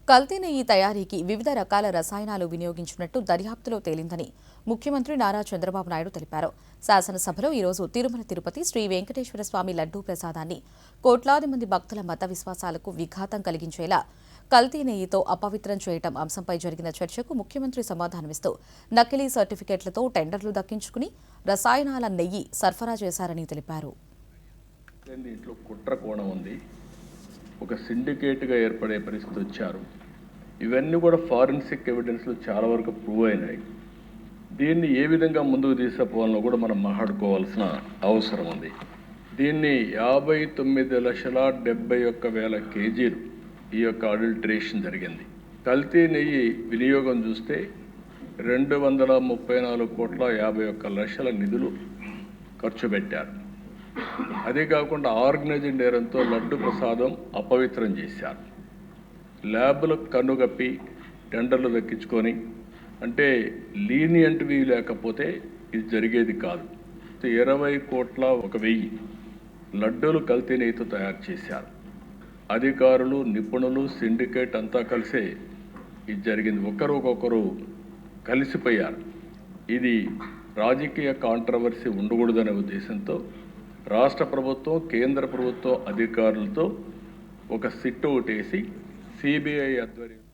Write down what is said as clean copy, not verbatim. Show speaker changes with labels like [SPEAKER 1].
[SPEAKER 1] కల్తీ నెయ్యి తయారీకి వివిధ రకాల రసాయనాలు వినియోగించినట్టు దర్యాప్తులో తేలిందని ముఖ్యమంత్రి నారా చంద్రబాబు నాయుడు తెలిపారు. శాసనసభలో ఈరోజు తిరుమల తిరుపతి శ్రీ వెంకటేశ్వర స్వామి లడ్డూ ప్రసాదాన్ని కోట్లాది మంది భక్తుల మత విశ్వాసాలకు విఘాతం కలిగించేలా కల్తీ నెయ్యితో అపవిత్రం చేయటం అంశంపై జరిగిన చర్చకు ముఖ్యమంత్రి సమాధానమిస్తూ నకిలీ సర్టిఫికెట్లతో టెండర్లు దక్కించుకుని రసాయనాల నెయ్యి సరఫరా చేశారని తెలిపారు.
[SPEAKER 2] ఒక సిండికేట్గా ఏర్పడే పరిస్థితి వచ్చారు. ఇవన్నీ కూడా ఫారెన్సిక్ ఎవిడెన్స్లో చాలా వరకు ప్రూవ్ అయినాయి. దీన్ని ఏ విధంగా ముందుకు తీసుకుపోవాలో కూడా మనం మాట్లాడుకోవాల్సిన అవసరం ఉంది. దీన్ని 59,71,000 కేజీలు ఈ యొక్క అడల్టరేషన్ జరిగింది. కల్తీ నెయ్యి వినియోగం చూస్తే 234,51,00,000 నిధులు ఖర్చు పెట్టారు. అదే కాకుండా ఆర్గనైజ్డ్ నేరంతో లడ్డు ప్రసాదం అపవిత్రం చేశారు. ల్యాబ్లకు కన్నుగప్పి టెండర్లు దక్కించుకొని అంటే లీనియంట్వి లేకపోతే ఇది జరిగేది కాదు. 20,01,00,000 లడ్డూలు కల్తీ నెయ్యితో తయారు చేశారు. అధికారులు, నిపుణులు, సిండికేట్ అంతా కలిసే ఇది జరిగింది. ఒకరొకరు కలిసిపోయారు. ఇది రాజకీయ కాంట్రవర్సీ ఉండకూడదనే ఉద్దేశంతో రాష్ట్ర ప్రభుత్వం, కేంద్ర ప్రభుత్వం అధికారులతో ఒక సిట్ ఒకటేసి సిబిఐ ఆధ్వర్యంలో